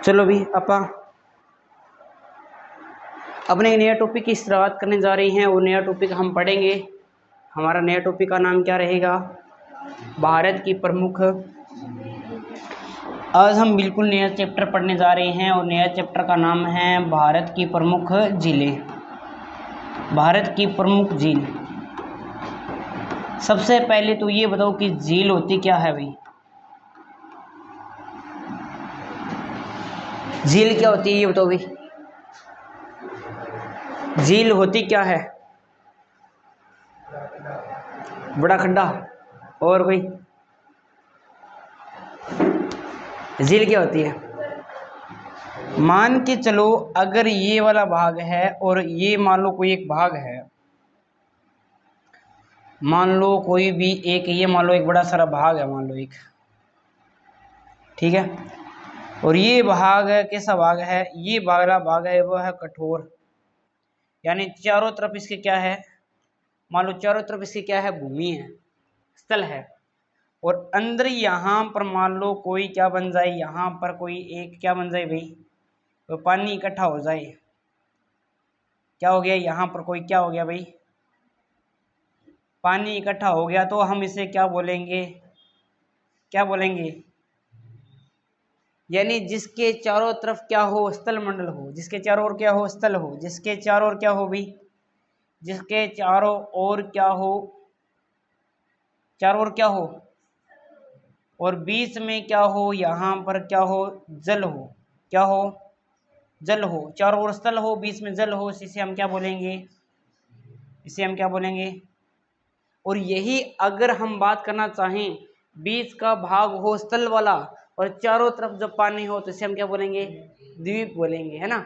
चलो भी अपा अपने एक नया टॉपिक की शुरुआत करने जा रही हैं। वो नया टॉपिक हम पढ़ेंगे। हमारा नया टॉपिक का नाम क्या रहेगा? भारत की प्रमुख। आज हम बिल्कुल नया चैप्टर पढ़ने जा रहे हैं और नया चैप्टर का नाम है भारत की प्रमुख झीलें। भारत की प्रमुख झील। सबसे पहले तो ये बताओ कि झील होती क्या है भाई? झील क्या होती है ये बताओ भाई। झील होती क्या है? बड़ा खड्डा। और भाई झील क्या होती है? मान के चलो अगर ये वाला भाग है और ये मान लो कोई एक भाग है, मान लो कोई भी एक, ये मान लो एक बड़ा सारा भाग है, मान लो एक, ठीक है। और ये भाग कैसा भाग है? ये वाला भाग है वो है कठोर, यानी चारों तरफ इसके क्या है? मान लो चारों तरफ इसकी क्या है? भूमि है, स्थल है। और अंदर यहाँ पर मान लो कोई क्या बन जाए, यहाँ पर कोई एक क्या बन जाए भाई? तो पानी इकट्ठा हो जाए। क्या हो गया यहाँ पर? कोई क्या हो गया भाई? पानी इकट्ठा हो गया। तो हम इसे क्या बोलेंगे? क्या बोलेंगे? यानी जिसके चारों तरफ क्या हो? स्थल मंडल हो। जिसके चारों ओर क्या हो? स्थल हो। जिसके चारों ओर क्या हो भाई? जिसके चारों ओर क्या हो? चारों ओर क्या हो? और बीच में क्या हो? यहाँ पर क्या हो? जल हो। क्या हो? जल हो। चारों ओर स्थल हो, बीच में जल हो, इसे हम क्या बोलेंगे? इसे हम क्या बोलेंगे? और यही अगर हम बात करना चाहें, बीच का भाग हो स्थल वाला और चारों तरफ जब पानी हो तो इसे हम क्या बोलेंगे? द्वीप बोलेंगे, है ना।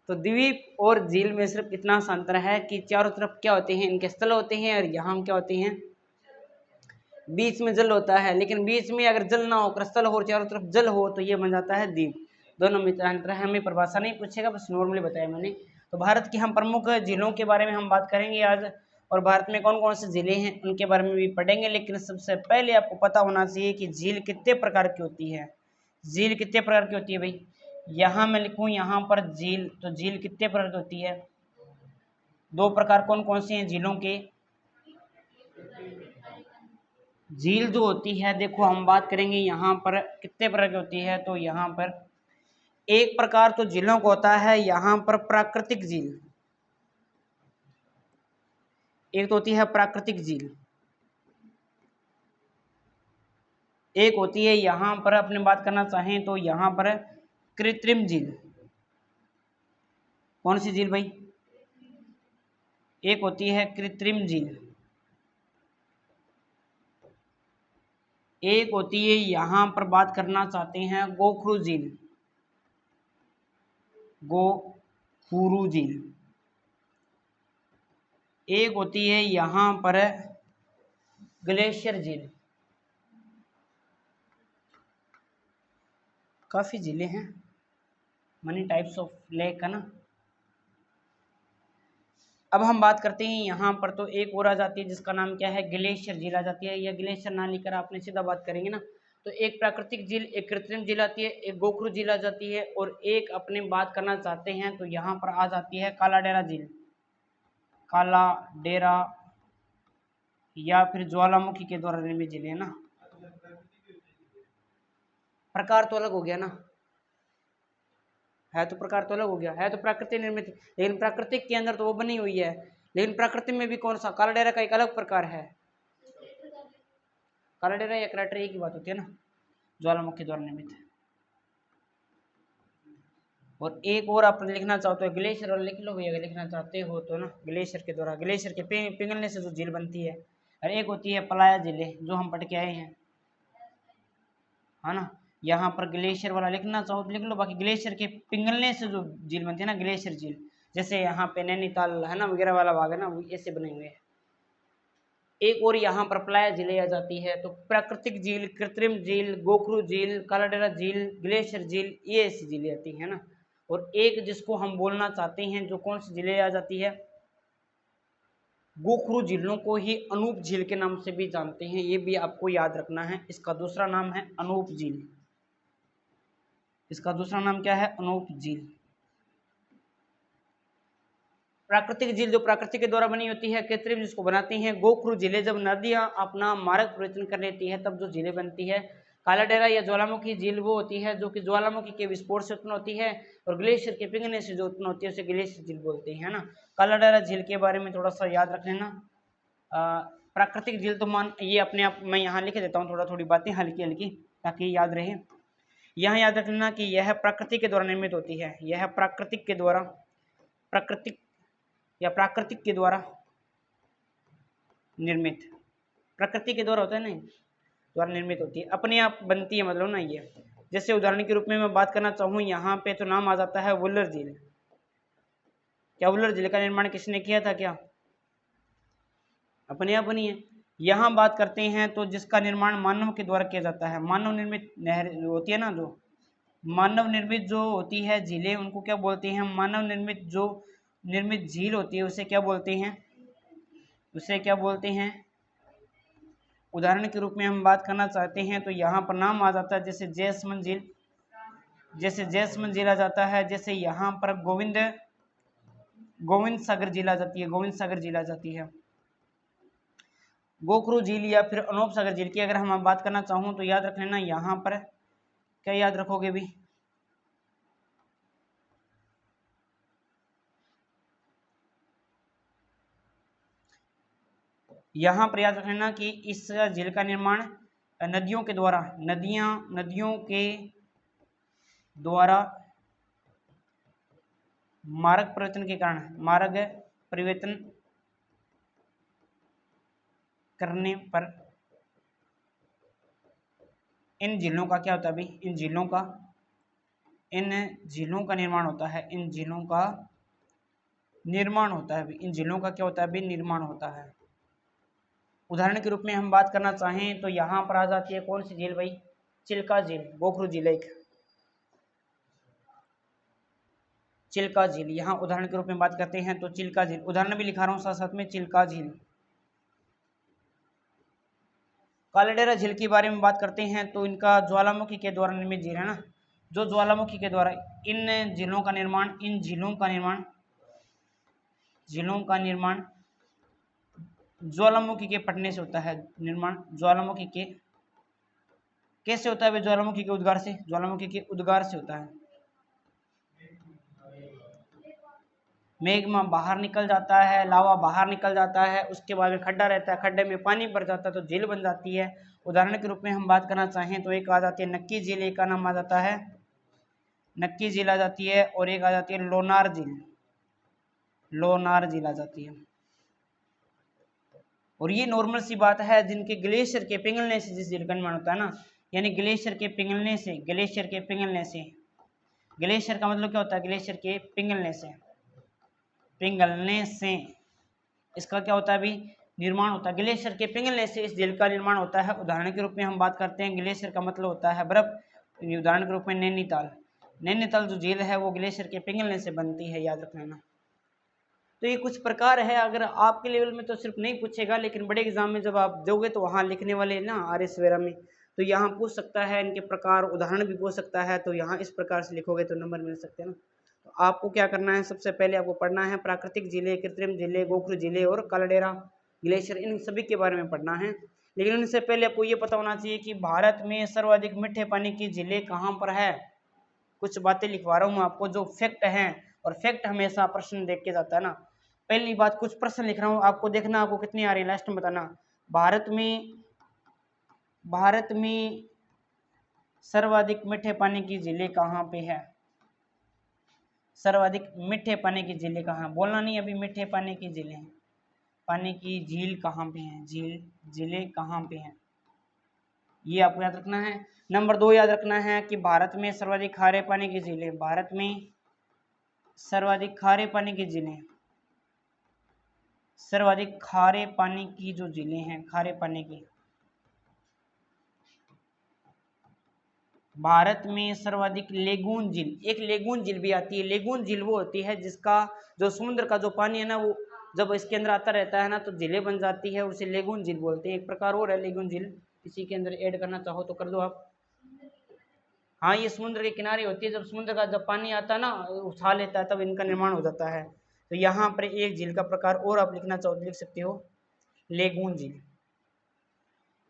तो द्वीप और झील में सिर्फ इतना सा अंतर है कि चारों तरफ क्या होते हैं? इनके स्थल होते हैं, और यहाँ हम क्या होते हैं? बीच में जल होता है। लेकिन बीच में अगर जल ना हो, स्थल हो और चारों तरफ जल हो, तो ये बन जाता है द्वीप। दोनों में अंतर है। हमें परिभाषा नहीं पूछेगा, बस नॉर्मली बताया मैंने। तो भारत की हम प्रमुख झीलों के बारे में हम बात करेंगे आज, और भारत में कौन कौन सी झीलें हैं उनके बारे में भी पढ़ेंगे। लेकिन सबसे पहले आपको पता होना चाहिए कि झील कितने प्रकार की होती है। झील कितने प्रकार की होती है भाई? यहाँ मैं लिखूँ यहाँ पर झील, तो झील कितने प्रकार की होती है? दो प्रकार। कौन कौन से हैं झीलों के? झील जो होती है, देखो हम बात करेंगे यहाँ पर कितने प्रकार की होती है। तो यहाँ पर एक प्रकार तो झीलों को होता है यहाँ पर प्राकृतिक झील। एक तो होती है प्राकृतिक झील, एक होती है यहाँ पर अपने बात करना चाहें तो यहाँ पर कृत्रिम झील। कौन सी झील भाई? एक होती है कृत्रिम झील, एक होती है यहाँ पर बात करना चाहते हैं गोखरू झील। गोखरू झील। एक होती है यहाँ पर ग्लेशियर झील। काफी झीलें हैं, मनी टाइप्स ऑफ लेक है ना। अब हम बात करते हैं यहाँ पर, तो एक और आ जाती है जिसका नाम क्या है? ग्लेशियर झील आ जाती है। या ग्लेशियर ना लेकर आपने सीधा बात करेंगे ना, तो एक प्राकृतिक झील, एक कृत्रिम झील आती है, एक गोखरू झील आ जाती है, और एक अपने बात करना चाहते हैं तो यहाँ पर आ जाती है काला डेरा झील। काला डेरा या फिर ज्वालामुखी के द्वारा निर्मित झील है ना। प्रकार तो अलग हो गया ना, है तो प्रकार तो अलग हो गया, है तो प्राकृतिक निर्मित, लेकिन प्राकृतिक के अंदर तो वो बनी हुई है। लेकिन प्राकृतिक में भी कौन सा? काला डेरा का एक अलग प्रकार है। काला डेरा या क्रेटर एक ही बात होती है ना, ज्वालामुखी द्वारा निर्मित है। और एक और आप लिखना चाहो तो ग्लेशियर, और लिख लो भैया अगर लिखना चाहते हो तो ना, ग्लेशियर के द्वारा, ग्लेशियर के पिघलने से जो झील बनती है। और एक होती है पलाया झीलें, जो हम पढ़ के आए हैं, है ना। यहाँ पर ग्लेशियर वाला लिखना चाहो तो लिख लो, बाकी ग्लेशियर के पिघलने से जो झील बनती है ना, ग्लेशियर झील। जैसे यहाँ पे नैनीताल है ना वगैरह वाला भाग है ना, वो ऐसे बने हुए हैं। एक और यहाँ पर पलाया झीलें आ जाती है। तो प्राकृतिक झील, कृत्रिम झील, गोखरू झील, काला डेरा झील, ग्लेशियर झील, ये ऐसी झीलें आती है ना। और एक जिसको हम बोलना चाहते हैं, जो कौन सी झीलें आ जाती है? गोखरू झीलों को ही अनूप झील के नाम से भी जानते हैं, ये भी आपको याद रखना है। इसका दूसरा नाम है अनूप झील। इसका दूसरा नाम क्या है? अनूप झील। प्राकृतिक झील जो प्रकृति के द्वारा बनी होती है, कृत्रिम जिसको बनाती हैं गोखरू झीलें। जब नदियां अपना मार्ग परिवर्तन कर लेती है तब जो झीलें बनती है। काला डेरा या ज्वालामुखी झील वो होती है जो कि ज्वालामुखी के विस्फोट से उत्पन्न होती है, और ग्लेशियर के पिघलने से जो उत्पन्न होती है उसे ग्लेशियर झील बोलते हैं, है ना। काला डेरा झील के बारे में थोड़ा सा याद रख लेना। प्राकृतिक झील तो मान ये अपने आप मैं यहाँ लिख देता हूँ, थोड़ी बातें हल्की हल्की ताकि याद रहे। यहाँ याद रख लेना कि यह प्रकृति के द्वारा निर्मित होती है। यह प्राकृतिक के द्वारा, प्राकृतिक या प्राकृतिक के द्वारा निर्मित, प्रकृति के द्वारा होता है नहीं, द्वारा निर्मित होती है, अपने आप बनती है, मतलब ना ये। जैसे उदाहरण के रूप में मैं बात करना चाहूँ यहाँ पे तो नाम आ जाता है वुलर झील। क्या वुलर झील का निर्माण किसने किया था? क्या अपने आप बनी है? यहाँ बात करते हैं तो जिसका निर्माण मानव के द्वारा किया जाता है, मानव निर्मित नहर होती है ना, जो मानव निर्मित जो होती है झीलें उनको क्या बोलते हैं? मानव निर्मित जो निर्मित झील होती है उसे क्या बोलते हैं? उसे क्या बोलते हैं? उदाहरण के रूप में हम बात करना चाहते हैं तो यहाँ पर नाम आ जाता है जैसे जैसमंद झील, जैसे जैसमंद झील आ जाता है, जैसे यहाँ पर गोविंद सागर झील आ जाती है, गोविंद सागर झील आ जाती है। गोखरू झील या फिर अनूप सागर झील की अगर हम बात करना चाहूँ तो याद रख लेना, यहाँ पर क्या याद रखोगे भी? यहाँ पर याद रख लेना कि इस झील का निर्माण नदियों के द्वारा, नदियों के द्वारा मार्ग परिवर्तन के कारण, मार्ग परिवर्तन करने पर इन झीलों का क्या होता है भाई? इन झीलों का निर्माण होता है, इन झीलों का निर्माण होता है। इन झीलों का क्या होता है? भी निर्माण होता है। उदाहरण के रूप में हम बात करना चाहें तो यहाँ पर आ जाती है कौन सी झील भाई? चिल्का झील, गोखरू झील एक चिल्का झील। यहाँ उदाहरण के रूप में बात करते हैं तो चिल्का झील, उदाहरण भी लिखा रहा हूँ साथ साथ में, चिल्का झील। काला डेरा झील के बारे में बात करते हैं तो इनका ज्वालामुखी के द्वारा निर्मित झील है ना, जो ज्वालामुखी के द्वारा इन झीलों का निर्माण, इन झीलों का निर्माण ज्वालामुखी के फटने से होता है। निर्माण ज्वालामुखी के कैसे होता है? ज्वालामुखी के उद्गार से, ज्वालामुखी के उद्गार से होता है। मेग्मा बाहर निकल जाता है, लावा बाहर निकल जाता है, उसके बाद में खड्डा रहता है, खड्डे में पानी भर जाता है तो झील बन जाती है। उदाहरण के रूप में हम बात करना चाहें तो एक आ जाती है नक्की झील, एक का नाम आ जाता है नक्की झील आ जाती है, और एक आ जाती है लोनार झील, लोनार झील आ जाती है। और ये नॉर्मल सी बात है, जिनके ग्लेशियर के पिघलने से जिस झील का निर्माण होता है ना, यानी ग्लेशियर के पिघलने से, ग्लेशियर के पिघलने से, ग्लेशियर का मतलब क्या होता है? ग्लेशियर के पिघलने से, पिघलने से इसका क्या होता है अभी? निर्माण होता है। ग्लेशियर के पिघलने से इस झील का निर्माण होता है। उदाहरण के रूप में हम बात करते हैं, ग्लेशियर का मतलब होता है बर्फ। उदाहरण के रूप में नैनीताल, नैनीताल जो झील है वो ग्लेशियर के पिघलने से बनती है, याद रख लेना। तो ये कुछ प्रकार है, अगर आपके लेवल में तो सिर्फ नहीं पूछेगा, लेकिन बड़े एग्जाम में जब आप दोगे तो वहाँ लिखने वाले ना आर.एस. वगैरह में तो यहाँ पूछ सकता है, इनके प्रकार उदाहरण भी पूछ सकता है, तो यहाँ इस प्रकार से लिखोगे तो नंबर मिल सकते हैं ना। तो आपको क्या करना है, सबसे पहले आपको पढ़ना है प्राकृतिक झीलें, कृत्रिम झीलें, गोखरू झीलें और काला डेरा ग्लेशियर, इन सभी के बारे में पढ़ना है। लेकिन उनसे पहले आपको ये पता होना चाहिए कि भारत में सर्वाधिक मीठे पानी की झीलें कहाँ पर है। कुछ बातें लिखवा रहा हूँ आपको जो फैक्ट हैं, और फैक्ट हमेशा प्रश्न देख के जाता है ना। पहली बात, कुछ प्रश्न लिख रहा हूँ, आपको देखना आपको कितनी आ रही है, लास्ट में बताना। भारत में सर्वाधिक मीठे पानी की झीलें कहाँ पे है? सर्वाधिक मीठे पानी की झीलें कहाँ? बोलना नहीं अभी, मीठे पानी की झीलें, पानी की झील कहाँ पे है? झीलें कहाँ पे हैं, ये आपको याद रखना है। नंबर 2 याद रखना है कि भारत में सर्वाधिक खारे पानी की झीलें, भारत में सर्वाधिक खारे पानी की झीलें, सर्वाधिक खारे पानी की जो झीलें हैं, खारे पानी की, भारत में सर्वाधिक लेगून झील, एक लेगून झील भी आती है। लेगून झील वो होती है जिसका जो समुद्र का जो पानी है ना, वो जब इसके अंदर आता रहता है ना तो झीलें बन जाती है, उसे लेगून झील बोलते हैं। एक प्रकार और है लेगून झील, इसी के अंदर ऐड करना चाहो तो कर दो आप। हाँ, ये समुद्र के किनारे होती है। जब समुद्र का जब पानी आता है ना, उछा लेता है, तब इनका निर्माण हो जाता है। तो यहाँ पर एक झील का प्रकार और आप लिखना चाहो तो लिख सकते हो, लेगून झील।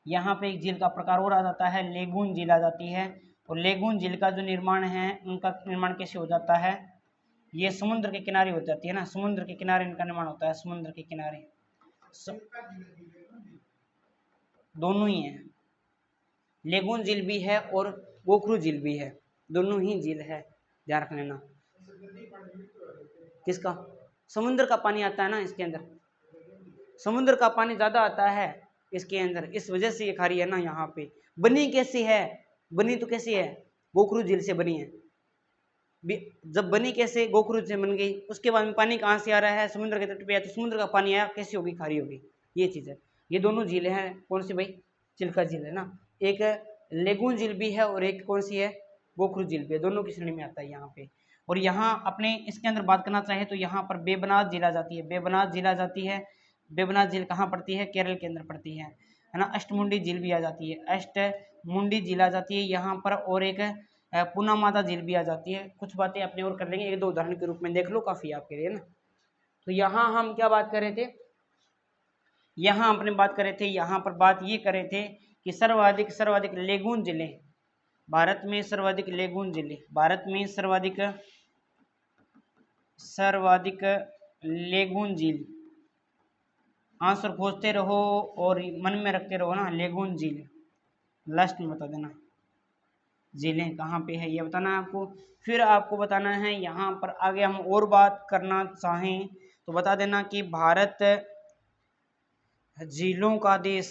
यहाँ पे एक झील का प्रकार और आ जाता है, लेगून झील आ जाती है। और लेगून झील का जो निर्माण है, उनका निर्माण कैसे हो जाता है, ये समुद्र के किनारे हो जाती है ना, समुद्र के किनारे इनका निर्माण होता है, समुद्र के किनारे। दोनों ही है, लेगून झील भी है और गोखरू झील भी है, दोनों ही झील है, ध्यान रख लेना। किसका? समुद्र का पानी आता है ना इसके अंदर, समुद्र का पानी ज्यादा आता है इसके अंदर, इस वजह से ये खारी है ना। यहाँ पे बनी कैसी है, बनी तो कैसी है, गोखरू झील से बनी है। जब बनी कैसे, गोखरू से बन गई, उसके बाद में पानी कहाँ से आ रहा है, समुद्र के तट पे आया, तो समुद्र का पानी आया, कैसी होगी, खारी होगी, ये चीज है। ये दोनों झीलें हैं, कौन सी भाई, चिल्का झील है ना, एक लेगून झील भी है और एक कौन सी है, गोखरू झील भी है, दोनों की श्रेणी में आता है यहाँ पे। और यहाँ अपने इसके अंदर बात करना चाहे तो यहाँ पर बेबनाथ झील आ जाती है, बेबनाथ झील आ जाती है। बेबनाथ झील कहाँ पड़ती है, केरल के अंदर पड़ती है ना। अष्टमुंडी झील भी आ जाती है, अष्टमुंडी झील आ जाती है यहाँ पर। और एक पूना माता झील भी आ जाती है। कुछ बातें अपने और कर लेंगे, एक दो उदाहरण के रूप में देख लो, काफी आपके लिए ना। तो यहाँ हम क्या बात कर रहे थे, यहाँ अपने बात कर रहे थे, यहाँ पर बात ये कर रहे थे कि सर्वाधिक सर्वाधिक लेगून जिले भारत में, सर्वाधिक लेगून जिले भारत में, सर्वाधिक सर्वाधिक लेगून झील। आंसर खोजते रहो और मन में रखते रहो ना, लेगून झील लास्ट में बता देना, झीलें कहाँ पे है ये बताना है आपको। फिर आपको बताना है यहाँ पर आगे हम और बात करना चाहें तो बता देना कि भारत झीलों का देश,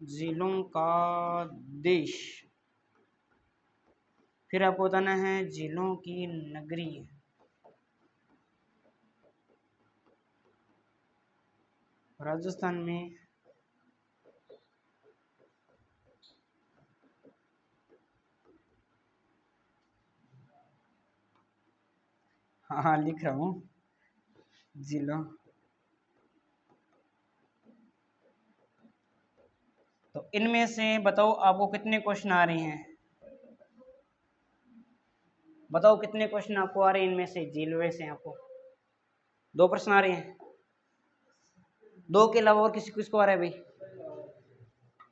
झीलों का देश। फिर आपको बताना है झीलों की नगरी, राजस्थान में हाँ हाँ लिख रहा हूँ, जिला। तो इनमें से बताओ आपको कितने क्वेश्चन आ रहे हैं, बताओ कितने क्वेश्चन आपको आ रहे हैं इनमें से, झीलों से आपको 2 प्रश्न आ रहे हैं। 2 के अलावा और किसी किसको आ रहा है भाई,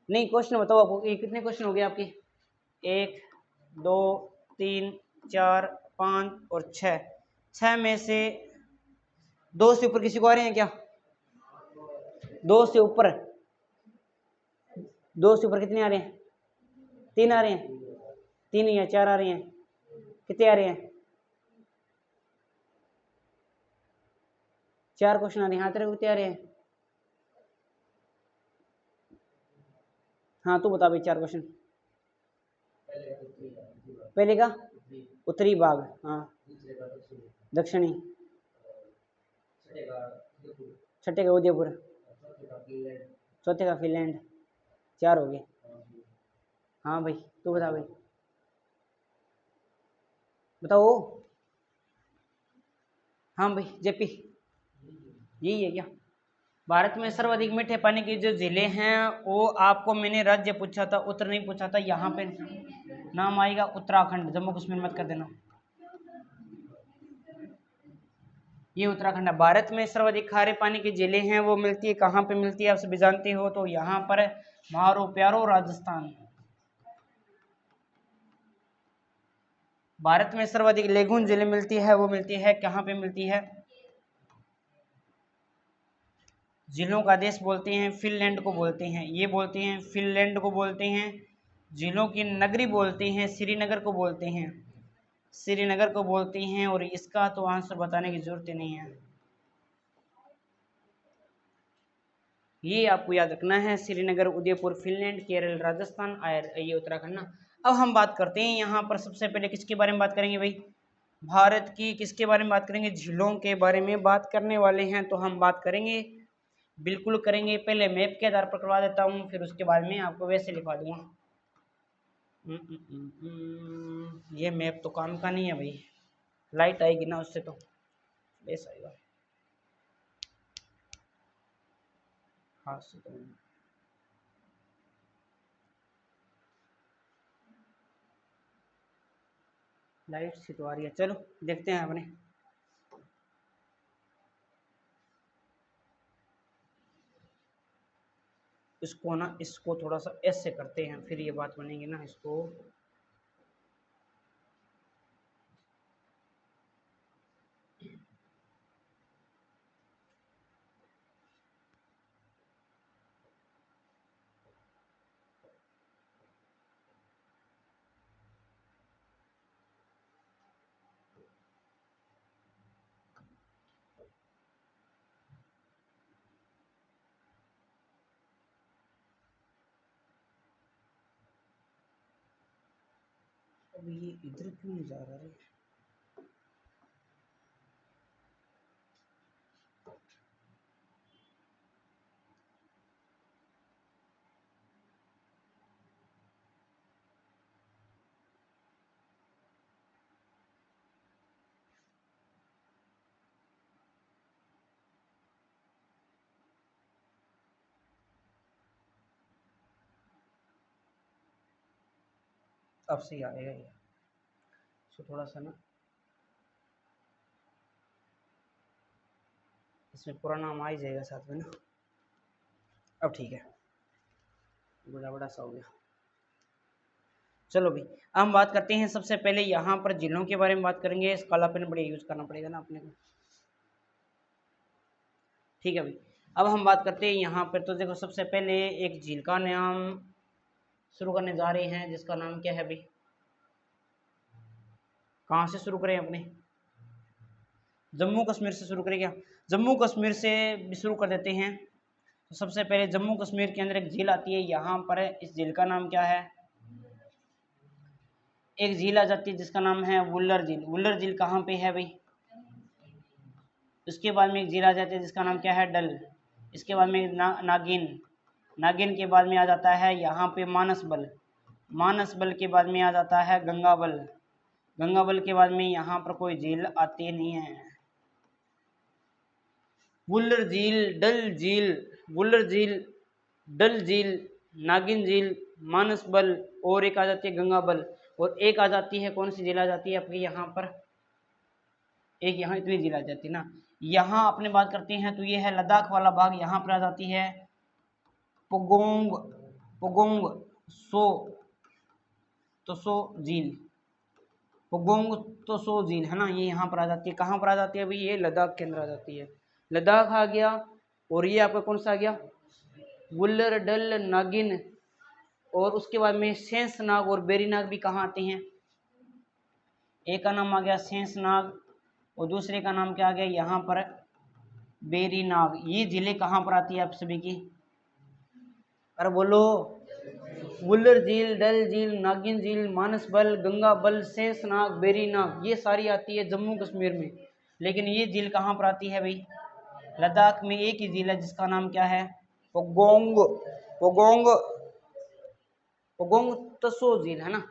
नहीं क्वेश्चन बताओ आपको, ये कितने क्वेश्चन हो गए आपके, 1 2 3 4 5 और 6, 6 में से 2 से ऊपर किसी को आ रहे हैं क्या, 2 से ऊपर, 2 से ऊपर कितने आ रहे हैं, 3 आ रहे हैं, 3 या 4 आ रहे हैं, कितने आ रहे हैं, 4 क्वेश्चन आ रहे हैं, हाँ तेरे को कितने आ रहे हैं, हाँ तू बता भाई 4 क्वेश्चन। पहले का उत्तरी भाग, हाँ दक्षिणी, छठे का उदयपुर, चौथे का फिनलैंड, 4 हो गए। हाँ भाई तू बता भाई, बताओ। हाँ भाई जेपी, यही है क्या, भारत में सर्वाधिक मीठे पानी की जो जिले हैं, वो आपको मैंने राज्य पूछा था, उत्तर नहीं पूछा था। यहाँ पे नाम आएगा उत्तराखंड, जम्मू कश्मीर मत कर देना, ये उत्तराखंड है। भारत में सर्वाधिक खारे पानी की झीलें हैं, वो मिलती है कहाँ पे मिलती है, आप सभी जानते हो, तो यहाँ पर मारो प्यारो राजस्थान। भारत में सर्वाधिक लेगून झीलें मिलती है, वो मिलती है कहाँ पे मिलती है, झीलों का देश बोलते हैं, फिनलैंड को बोलते हैं, ये बोलते हैं फिनलैंड को बोलते हैं। झीलों की नगरी बोलते हैं, श्रीनगर को बोलते हैं, श्रीनगर को बोलते हैं। और इसका तो आंसर बताने की जरूरत ही नहीं है, ये आपको याद रखना है, श्रीनगर, उदयपुर, फिनलैंड, केरल, राजस्थान और ये उत्तराखंड ना। अब हम बात करते हैं यहाँ पर सबसे पहले किसके बारे में बात करेंगे भाई, भारत की किसके बारे में बात करेंगे, झीलों के बारे में बात करने वाले हैं। तो हम बात करेंगे, बिल्कुल करेंगे, पहले मैप के आधार पर करवा देता हूँ, फिर उसके बाद में आपको वैसे लिखवा दूंगा। ये मैप तो काम का नहीं है भाई, लाइट आएगी ना उससे तो बेस आएगा, हाँ तो लाइट सी तो आ रही है, चलो देखते हैं अपने। इसको ना, इसको थोड़ा सा ऐसे करते हैं, फिर ये बात बनेगी ना। इसको अब ये इधर क्यों नहीं जा रहा है? अब से आएगा ये, तो थोड़ा सा ना इसमें पूरा नाम आ ही जाएगा साथ में ना। अब ठीक है, बड़ा बड़ा सा हो गया। चलो भाई, हम बात करते हैं सबसे पहले यहाँ पर जिलों के बारे में बात करेंगे। इस काला पेन बड़े यूज करना पड़ेगा ना अपने को, ठीक है भाई। अब हम बात करते हैं यहाँ पर, तो देखो सबसे पहले एक झील का नाम शुरू करने जा रहे हैं, जिसका नाम क्या है भाई? कहाँ से शुरू करें अपने? जम्मू कश्मीर से शुरू करें क्या? जम्मू कश्मीर से भी शुरू कर देते हैं। तो सबसे पहले जम्मू कश्मीर के अंदर एक झील आती है, यहाँ पर इस झील का नाम क्या है? एक झील आ जाती है जिसका नाम है वुल्लर झील। वुल्लर झील कहाँ पे है भाई? उसके बाद में एक झील आ जाती है जिसका नाम क्या है? डल। इसके बाद में नागिन। नागिन के बाद में आ जाता है यहाँ पे मानसबल। मानसबल के बाद में आ जाता है गंगाबल। गंगाबल के बाद में यहाँ पर कोई झील आती नहीं है। वुल्लर झील, डल झील, वुल्लर झील, डल झील, नागिन झील, मानसबल, और एक आ जाती है गंगाबल, और एक आ जाती है, कौन सी झील आ जाती है आपकी यहाँ पर? एक यहाँ इतनी झील आ जाती है ना। यहाँ अपने बात करते हैं तो ये है लद्दाख वाला भाग, यहाँ पर आ जाती है पुगोंग, पुगोंग सो तसो झील। पुगोंग तसो झील है ना, ये यहाँ पर आ जाती है। कहाँ पर आ जाती है भाई? ये लद्दाख के अंदर आ जाती है। लद्दाख आ गया, और ये आपका कौन सा आ गया? वुल्लर, डल, नागिन, और उसके बाद में शेषनाग और बेरीनाग भी कहाँ आते हैं? एक का नाम आ गया शेषनाग, और दूसरे का नाम क्या आ गया यहाँ पर? बेरीनाग। ये जिले कहाँ पर आती है आप सभी की? अरे बोलो। वुल्लर झील, डल झील, नागिन झील, मानसबल, गंगाबल, शेषनाग, बेरीनाग, ये सारी आती है जम्मू कश्मीर में। लेकिन ये झील कहाँ पर आती है भाई? लद्दाख में एक ही झील है जिसका नाम क्या है? पोगोंग, पोगोंग, पोगोंग तसो झील है ना।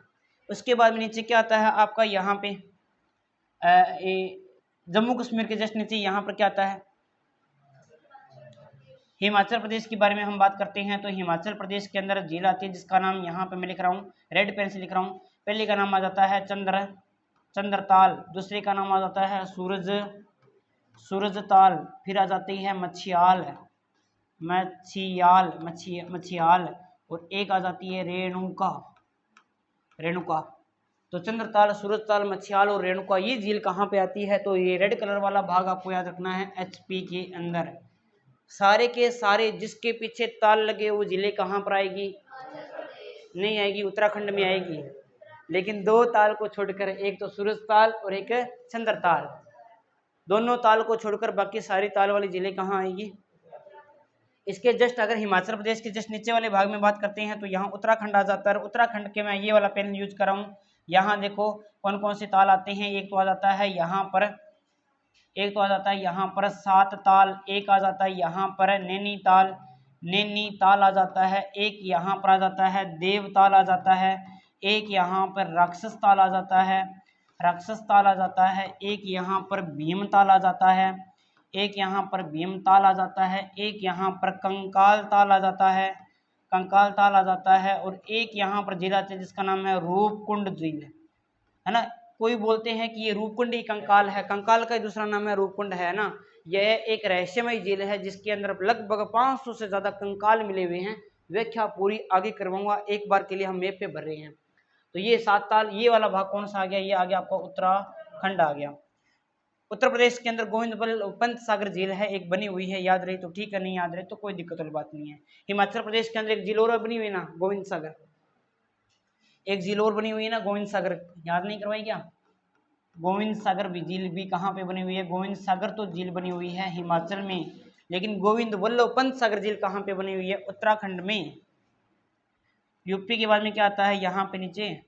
उसके बाद में नीचे क्या आता है आपका यहाँ पे? जम्मू कश्मीर के जस्ट नीचे यहाँ पर क्या आता है? हिमाचल प्रदेश के बारे में हम बात करते हैं, तो हिमाचल प्रदेश के अंदर झील आती है जिसका नाम यहाँ पे मैं लिख रहा हूँ, रेड पेन से लिख रहा हूँ। पहले का नाम आ जाता है चंद्रताल, दूसरे का नाम आ जाता है सूरजताल, फिर आ जाती है मछियाल, मछियाल, और एक आ जाती है रेणुका। तो चंद्रताल, सूरजताल, मछियाल और रेणुका, ये झील कहाँ पे आती है? तो ये रेड कलर वाला भाग आपको याद रखना है, HP के अंदर। सारे के सारे जिसके पीछे ताल लगे वो जिले कहाँ पर आएगी? नहीं आएगी, उत्तराखंड में आएगी। लेकिन दो ताल को छोड़कर, एक तो सूरज ताल और एक चंद्रताल, दोनों ताल को छोड़कर बाकी सारी ताल वाली जिले कहाँ आएगी? इसके जस्ट अगर हिमाचल प्रदेश के जस्ट नीचे वाले भाग में बात करते हैं तो यहाँ उत्तराखंड आ जाता है। उत्तराखंड के मैं ये वाला पेन यूज कर रहा हूँ। यहाँ देखो कौन कौन से ताल आते हैं। एक तो आ जाता है यहाँ पर, एक तो आ जाता है यहाँ पर सात ताल, एक आ जाता है यहाँ पर नैनीताल, नैनीताल आ जाता है, एक यहाँ पर आ जाता है देवताल आ जाता है, एक यहाँ पर राक्षस ताल आ जाता है, राक्षस ताल आ जाता है, एक यहाँ पर भीमताल आ जाता है, एक यहाँ पर भीमताल आ जाता है, एक यहाँ पर कंकाल ताल आ जाता है, कंकाल ताल आ जाता है, और एक यहाँ पर झील आती है जिसका नाम है रूपकुंड झील है ना। कोई बोलते हैं कि ये रूपकुंड ही कंकाल है, कंकाल का दूसरा नाम है रूपकुंड, है ना। यह एक रहस्यमय झील है जिसके अंदर लगभग 500 से ज्यादा कंकाल मिले हुए हैं। व्याख्या पूरी आगे करवाऊंगा, एक बार के लिए हम मैप पे भर रहे हैं। तो ये 7 ताल, ये वाला भाग कौन सा आ गया, ये आ गया आपका उत्तराखंड आ गया। उत्तर प्रदेश के अंदर गोविंद पंत सागर झील है, एक बनी हुई है, याद रही तो ठीक है, नहीं याद रहे तो कोई दिक्कत वाली बात नहीं है। हिमाचल प्रदेश के अंदर एक झील और बनी हुई ना, गोविंद सागर, एक झील और बनी हुई है ना गोविंद सागर, याद नहीं करवाई क्या। गोविंद सागर भी झील भी कहाँ पे बनी हुई है, गोविंद सागर तो झील बनी हुई है हिमाचल में, लेकिन गोविंद वल्लभ पंत सागर झील कहाँ पे बनी हुई है, उत्तराखंड में। यूपी के बाद में क्या आता है यहाँ पे नीचे,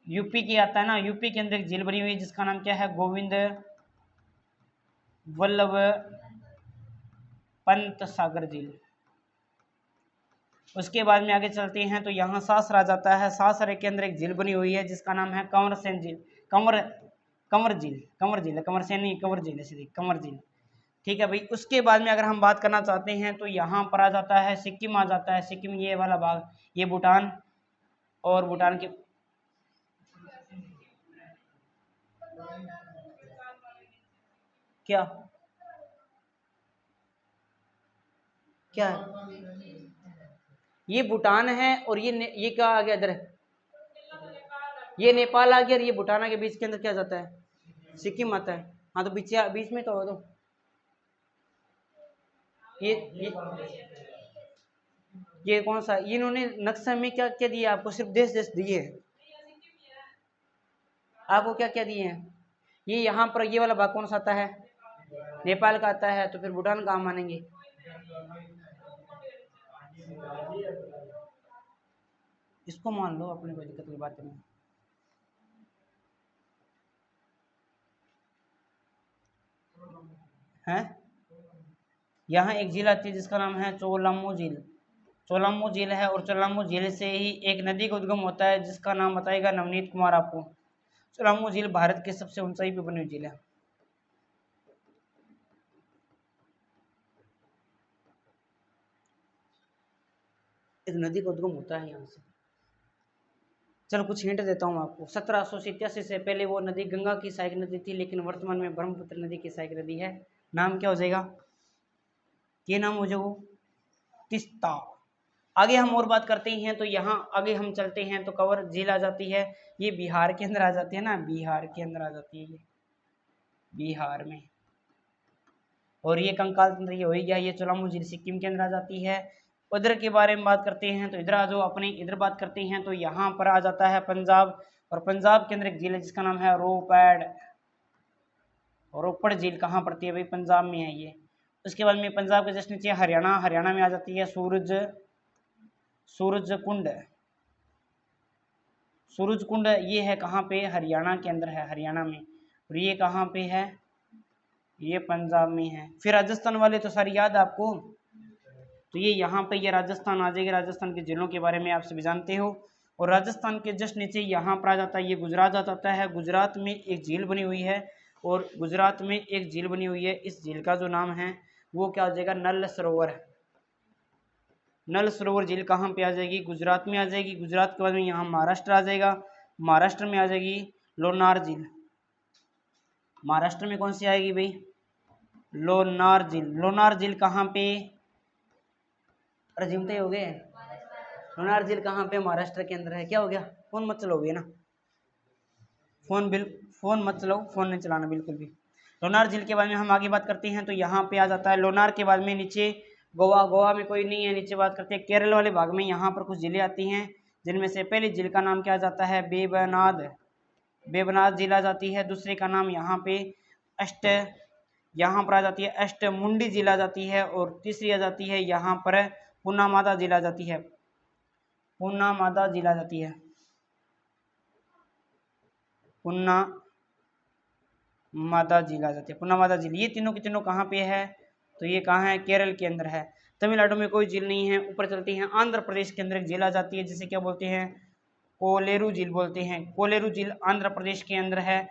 यूपी की आता है ना, यूपी के अंदर एक झील बनी हुई है जिसका नाम क्या है, गोविंद वल्लभ पंत सागर झील। उसके बाद में आगे चलते हैं तो यहाँ सासर आ जाता है, सासर के अंदर एक झील बनी हुई है जिसका नाम है कंवर सेन झील, कंवर झील, कंवर सेन नहीं, कंवर झील है सीधी, कंवर झील, ठीक है भाई। उसके बाद में अगर हम बात करना चाहते हैं तो यहाँ पर आ जाता है सिक्किम, आ जाता है सिक्किम, ये वाला भाग, ये भूटान, और भूटान के क्या क्या है, ये भूटान है, और ये क्या आ गया इधर, ये नेपाल आ गया, और ये भूटान आ गया, बीच के अंदर क्या जाता है, सिक्किम आता है। हाँ तो बीच में तो हो, तो ये ये कौन सा, इन्होंने नक्शा में क्या क्या दिया आपको, सिर्फ देश देश दिए हैं आपको, क्या क्या दिए हैं। ये यहाँ पर ये वाला भाग कौन सा आता है, नेपाल का आता है, तो फिर भूटान कहाँ मानेंगे। इसको मान लो, अपने कोई दिक्कत की बात नहीं। है यहाँ एक झील आती है जिसका नाम है चोलामू झील, चोलामू झील है, और चोलामू झील से ही एक नदी का उद्गम होता है जिसका नाम बताएगा नवनीत कुमार आपको। चोलामू झील भारत के सबसे ऊंचाई पे बनी हुई झील है। एक नदी का उद्गम होता है यहाँ से। चलो कुछ हिंट देता हूँ आपको, 1787 से पहले वो नदी गंगा की सहायक नदी थी, लेकिन वर्तमान में ब्रह्मपुत्र नदी की सहायक नदी है। नाम क्या हो जाएगा, ये नाम हो जाएगा तीस्ता। आगे हम और बात करते हैं तो यहाँ आगे हम चलते हैं तो कंवर झील आ जाती है, ये बिहार के अंदर आ जाती है ना, बिहार के अंदर आ जाती है, ये बिहार में। और ये कंकाल तंत्र ये हो ही गया, ये चोलामू झील सिक्किम के अंदर आ जाती है। उधर के बारे में बात करते हैं तो इधर आ जाओ, अपने इधर बात करते हैं तो यहाँ पर आ जाता है पंजाब, और पंजाब के अंदर एक झील है जिसका नाम है रोपैड, रोपड़ झील कहाँ पड़ती है भाई, पंजाब में है ये। उसके बाद में पंजाब के जस्ट नीचे हरियाणा, हरियाणा में आ जाती है सूरज कुंड, सूरज कुंड ये है कहाँ पे, हरियाणा के अंदर है, हरियाणा में। और ये कहाँ पे है, ये पंजाब में है। फिर राजस्थान वाले तो सारी याद आपको, तो ये यहाँ पे ये राजस्थान आ जाएगा, राजस्थान के जिलों के बारे में आप सभी जानते हो। और राजस्थान के जस्ट नीचे यहाँ पर आ जाता है, ये गुजरात आ जाता है। गुजरात में एक झील बनी हुई है, और गुजरात में एक झील बनी हुई है, इस झील का जो नाम है वो क्या हो जाएगा, नल सरोवर। नल सरोवर झील कहाँ पे आ जाएगी, गुजरात में आ जाएगी। गुजरात के बाद में यहाँ महाराष्ट्र आ जाएगा, महाराष्ट्र में आ जाएगी लोनार झील। महाराष्ट्र में कौन सी आएगी भाई, लोनार झील। लोनार झील कहाँ पे, अरे जिमते हो गए, लोनार झील कहाँ पे, महाराष्ट्र के अंदर है। क्या हो गया, फोन मत चलाओगे ना, फोन मत चलाओ, फोन नहीं चलाना बिल्कुल भी। लोनार झील के बारे में हम आगे बात करते हैं तो यहाँ पे आ जाता है लोनार के बाद में नीचे गोवा, गोवा में कोई नहीं है। नीचे बात करते हैं केरल वाले भाग में, यहाँ पर कुछ झीलें आती हैं जिनमें से पहली झील का नाम क्या जाता है, बेबनाद झील आ जाती है। दूसरे का नाम यहाँ पे यहाँ पर आ जाती है अष्टमुंडी झील आ जाती है, और तीसरी आ जाती है यहाँ पर पुन्नामादा झील आ जाती है, पुन्नामादा झील आ जाती है, पुन्नामादा झील आ जाती है, पुन्नामादा झील। ये तीनों के तीनों कहाँ पे है, तो ये कहाँ है, केरल के अंदर है। तमिलनाडु में कोई झील नहीं है। ऊपर चलते हैं, आंध्र प्रदेश के अंदर एक झील आ जाती है जिसे क्या बोलते हैं, कोलेरू झील बोलते हैं। कोलेरू झील आंध्र प्रदेश के अंदर है,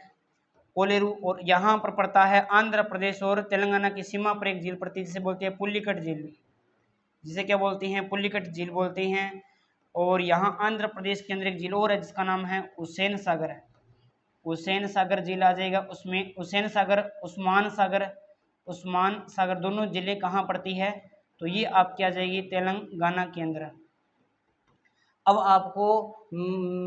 कोलेरू। और यहाँ पर पड़ता है आंध्र प्रदेश और तेलंगाना की सीमा पर एक झील पड़ती है जिसे बोलते हैं पुल्लिकट झील, जिसे क्या बोलते हैं, पुल्लिकट झील बोलते हैं। और यहाँ आंध्र प्रदेश के अंदर एक झील और है जिसका नाम है हुसैन सागर है, हुसैन सागर झील आ जाएगा, उसमें हुसैन सागर, उस्मान सागर दोनों जिले कहाँ पड़ती है, तो ये आपकी आ जाएगी तेलंगाना के अंदर। अब आपको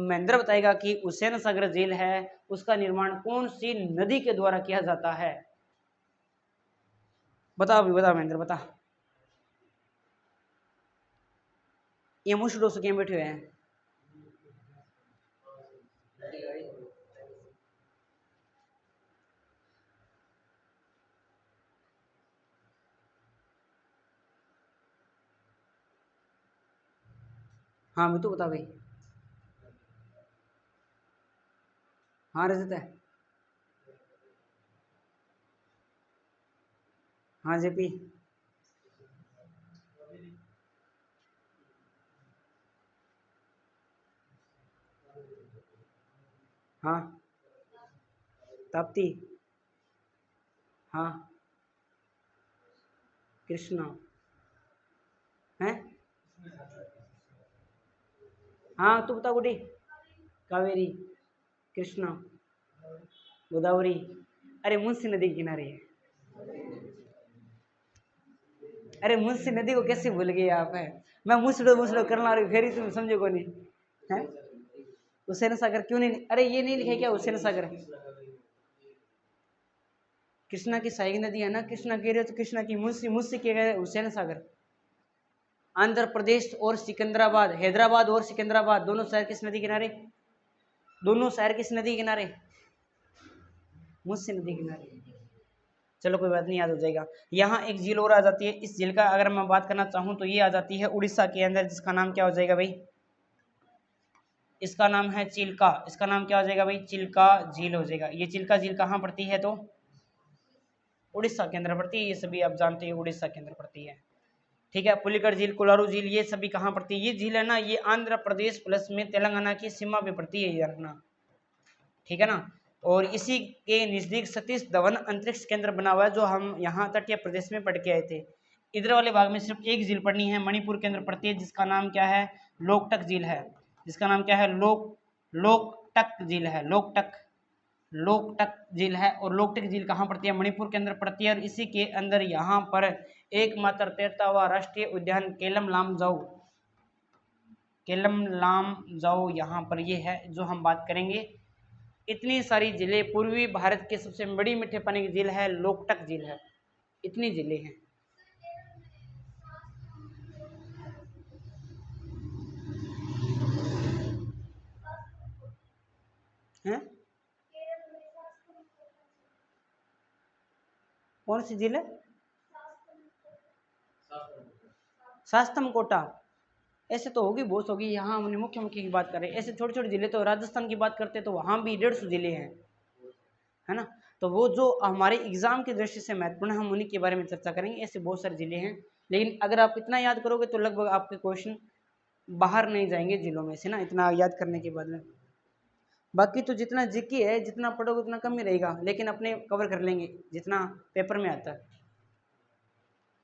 महेंद्र बताएगा कि हुसैन सागर झील है उसका निर्माण कौन सी नदी के द्वारा किया जाता है। बता अभी, बता महेंद्र बता। ये मुश्किल से क्यों बैठे हुए हैं? हाँ मैं तो बता भाई। हाँ रजत है। हाँ जेपी। हाँ ताप्ती। हाँ कृष्णा है। हाँ तू बता गुडी। कावेरी, कृष्णा, गोदावरी। अरे मुंशी नदी के किनारे है। अरे मुंशी नदी को कैसे भूल गए आप? है मैं मुसड़ो करना रही, फिर तुम समझो को नहीं है। हुसैन सागर क्यों नहीं? अरे ये नहीं लिखे क्या हुसैन सागर? कृष्णा की सहायक नदी है ना, कृष्णा कह रहे हो तो कृष्णा की मुंशी, मुंशी के हुसैन सागर। आंध्र प्रदेश और सिकंदराबाद, हैदराबाद और सिकंदराबाद दोनों शहर किस नदी किनारे? दोनों शहर किस नदी किनारे? मुंशी नदी किनारे। चलो कोई बात नहीं, याद हो जाएगा। यहाँ एक झील और आ जाती है, इस झील का अगर मैं बात करना चाहूँ तो ये आ जाती है उड़ीसा के अंदर, जिसका नाम क्या हो जाएगा भाई? इसका नाम है चिल्का। इसका नाम क्या हो जाएगा भाई? चिल्का झील हो जाएगा। ये चिल्का झील कहाँ पड़ती है? तो उड़ीसा के अंदर पड़ती है। ये सभी आप जानते हैं उड़ीसा के अंदर पड़ती है। ठीक है। पुलिकट झील, कोलारू झील, ये सभी कहाँ पड़ती है? ये झील है ना, ये आंध्र प्रदेश प्लस में तेलंगाना की सीमा पे पड़ती है ये रखना। ठीक है ना। और इसी के नजदीक सतीश धवन अंतरिक्ष केंद्र बना हुआ है, जो हम यहाँ तटीय प्रदेश में पढ़ के आए थे। इधर वाले भाग में सिर्फ एक झील पड़नी है, मणिपुर के अंदर पड़ती है, जिसका नाम क्या है? लोकटक झील है। जिसका नाम क्या है? लोकटक झील है। लोकटक झील है। और लोकटक झील कहाँ पड़ती है? मणिपुर के अंदर पड़ती है। और इसी के अंदर यहाँ पर एकमात्र तैरता हुआ राष्ट्रीय उद्यान केलम लामजाओ यहाँ पर ये है जो हम बात करेंगे। इतनी सारी झीलें, पूर्वी भारत की सबसे बड़ी मीठे पानी की झील है लोकटक झील है। इतनी झीलें हैं। हैं? कौन सी झील है? शास्तम कोटा। ऐसे तो होगी, बहुत होगी। यहाँ हमने मुख्य मुख्य की बात करें, ऐसे छोटी छोटी जिले तो राजस्थान की बात करते तो वहाँ भी 150 जिले हैं, है ना। तो वो जो हमारे एग्जाम की दृष्टि से महत्वपूर्ण है, हम उन्हीं के बारे में चर्चा करेंगे। ऐसे बहुत सारे जिले हैं, लेकिन अगर आप इतना याद करोगे तो लगभग आपके क्वेश्चन बाहर नहीं जाएंगे जिलों में से ना, इतना याद करने के बाद में। बाकी तो जितना जीके है, जितना पढ़ोगे उतना कम ही रहेगा, लेकिन अपने कवर कर लेंगे जितना पेपर में आता है।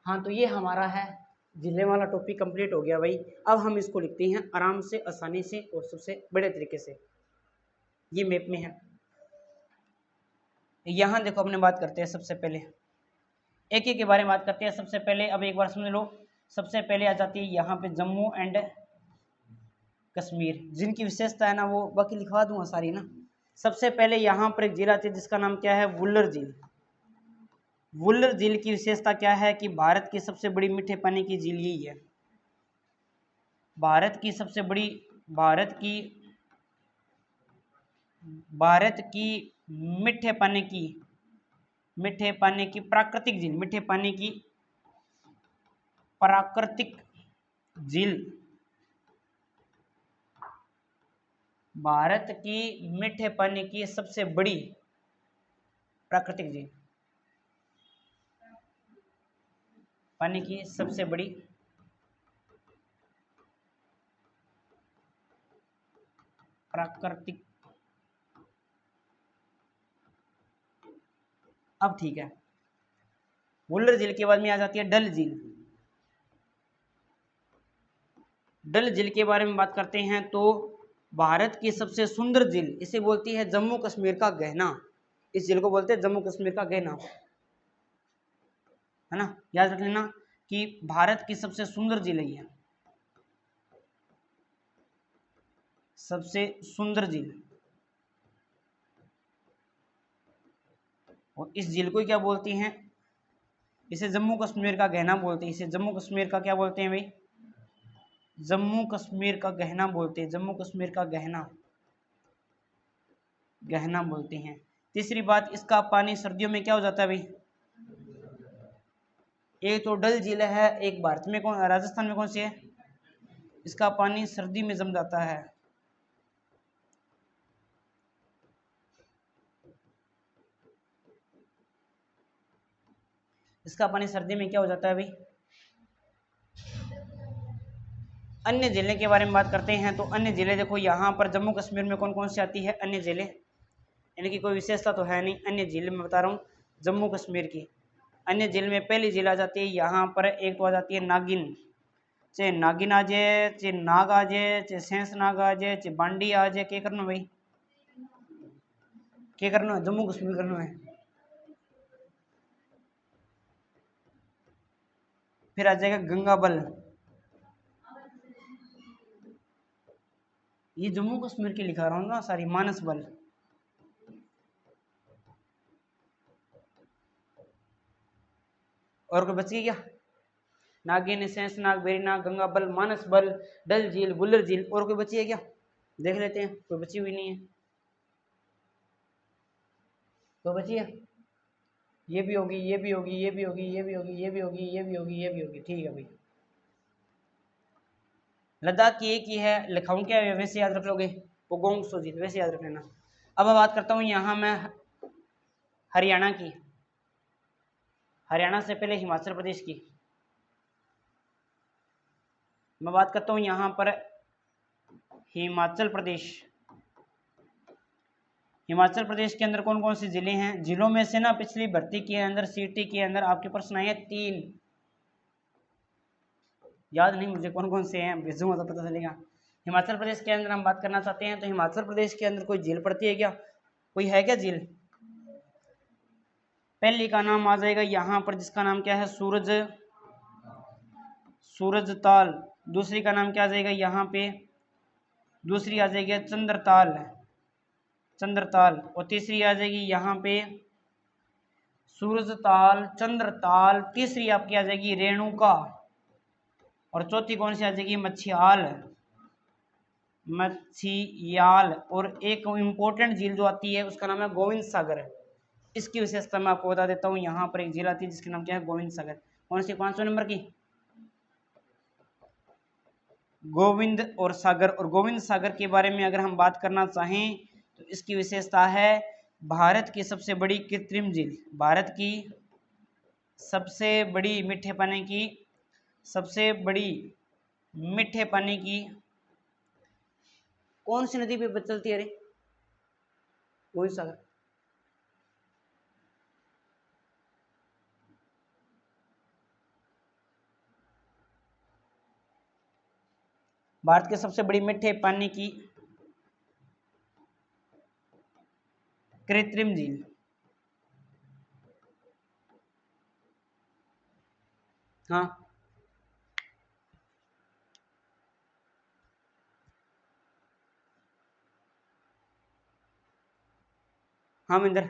हाँ तो ये हमारा है जिले वाला टॉपिक कंप्लीट हो गया भाई। अब हम इसको लिखते हैं आराम से, आसानी से और सबसे बड़े तरीके से। ये मैप में है। यहाँ देखो अपने बात करते हैं सबसे पहले, एक एक के बारे में बात करते हैं। सबसे पहले अब एक बार समझ लो, सबसे पहले आ जाती है यहाँ पे जम्मू एंड कश्मीर, जिनकी विशेषता है ना वो बाकी लिखवा दूंगा सारी ना। सबसे पहले यहाँ पर एक झील आती है जिसका नाम क्या है? वुल्लर झील। वुल्लर झील की विशेषता क्या है कि भारत की सबसे बड़ी मीठे पानी की झील यही है। भारत की सबसे बड़ी, भारत की मीठे पानी की प्राकृतिक झील, मीठे पानी की प्राकृतिक झील, भारत की मीठे पानी की सबसे बड़ी प्राकृतिक झील, पानी की सबसे बड़ी प्राकृतिक। अब ठीक है, वुल्लर झील के बाद में आ जाती है डल झील। डल झील के बारे में बात करते हैं तो भारत की सबसे सुंदर झील, इसे बोलती है जम्मू कश्मीर का गहना। इस झील को बोलते हैं जम्मू कश्मीर का गहना, है ना। याद रख लेना कि भारत की सबसे सुंदर झील है ये, सबसे सुंदर झील। और इस झील को क्या बोलती हैं, इसे जम्मू कश्मीर का गहना बोलते हैं। इसे जम्मू कश्मीर का क्या बोलते हैं भाई, जम्मू कश्मीर का गहना बोलते हैं। जम्मू कश्मीर का गहना, गहना बोलते हैं। तीसरी बात, इसका पानी सर्दियों में क्या हो जाता है भाई, एक तो डल झील है, एक भारत में कौन, राजस्थान में कौन सी है, इसका पानी सर्दी में जम जाता है। इसका पानी सर्दी में क्या हो जाता है भाई। अन्य जिले के बारे में बात करते हैं तो अन्य जिले देखो, यहाँ पर जम्मू कश्मीर में कौन कौन सी आती है अन्य जिले, यानी कि कोई विशेषता तो है नहीं। अन्य जिले में बता रहा हूँ जम्मू कश्मीर की। अन्य जिले में पहली जिला आ जाती है यहाँ पर, एक तो आ जाती है नागिन, चाहे नागिन आ जाए, चाहे नाग आ जाए, चाहे शेष नाग आ जाए, चाहे बांडी आ जाए, क्या करना भाई, क्या करना है, जम्मू कश्मीर करना है। फिर आ जाएगा गंगाबल, ये जम्मू कश्मीर की लिखा रहा हूँ ना सारी, मानस बल। और कोई बच गई क्या, नागिन, शेषनाग, बेरीनाग, गंगाबल, मानस बल, डल झील, बुल्लर झील, और कोई बची है क्या, देख लेते हैं। कोई बची हुई नहीं है, कोई बची है, ये भी होगी, ये भी होगी, ये भी होगी, ये भी होगी, ये भी होगी, ये भी होगी, ये भी होगी, ठीक है भाई। लद्दाख की एक ही है, लिखाऊं क्या वैसे याद रख लोगे, वो गोंग सो झील, वैसे याद रख लेना। अब मैं बात करता हूँ यहाँ मैं हरियाणा की, हरियाणा से पहले हिमाचल प्रदेश की। मैं बात करता हूँ यहाँ पर हिमाचल प्रदेश। हिमाचल प्रदेश के अंदर कौन कौन से जिले हैं, जिलों में से ना पिछली भर्ती के अंदर सीटी के अंदर आपके प्रश्न आए 3, याद नहीं मुझे कौन कौन से हैं, भेजूंगा तो पता चलेगा। हिमाचल प्रदेश के अंदर हम बात करना चाहते हैं तो हिमाचल प्रदेश के अंदर कोई झील पड़ती है क्या, कोई है क्या झील। पहली का नाम आ जाएगा यहाँ पर, जिसका नाम क्या है, सूरज ताल। दूसरी का नाम क्या आ जाएगा यहाँ पे, दूसरी आ जाएगी चंद्रताल, चंद्रताल। और तीसरी आ जाएगी यहाँ पे सूरजताल, चंद्रताल। तीसरी आपकी आ जाएगी रेणुका। और चौथी कौन सी आ जाएगी, मच्छियाल, मच्छियाल। और एक इंपॉर्टेंट झील जो आती है उसका नाम है गोविंद सागर। इसकी विशेषता मैं आपको बता देता हूँ, यहाँ पर एक झील आती है जिसका नाम क्या है, गोविंद सागर। कौन सी, 500 नंबर की, गोविंद और सागर। और गोविंद सागर के बारे में अगर हम बात करना चाहें तो इसकी विशेषता है भारत की सबसे बड़ी कृत्रिम झील, भारत की सबसे बड़ी मीठे पानी की, सबसे बड़ी मीठे पानी की कौन सी नदी पे चलती है, अरे गोविंद सागर। भारत के सबसे बड़ी मीठे पानी की कृत्रिम झील, हाँ हाँ मिंदर,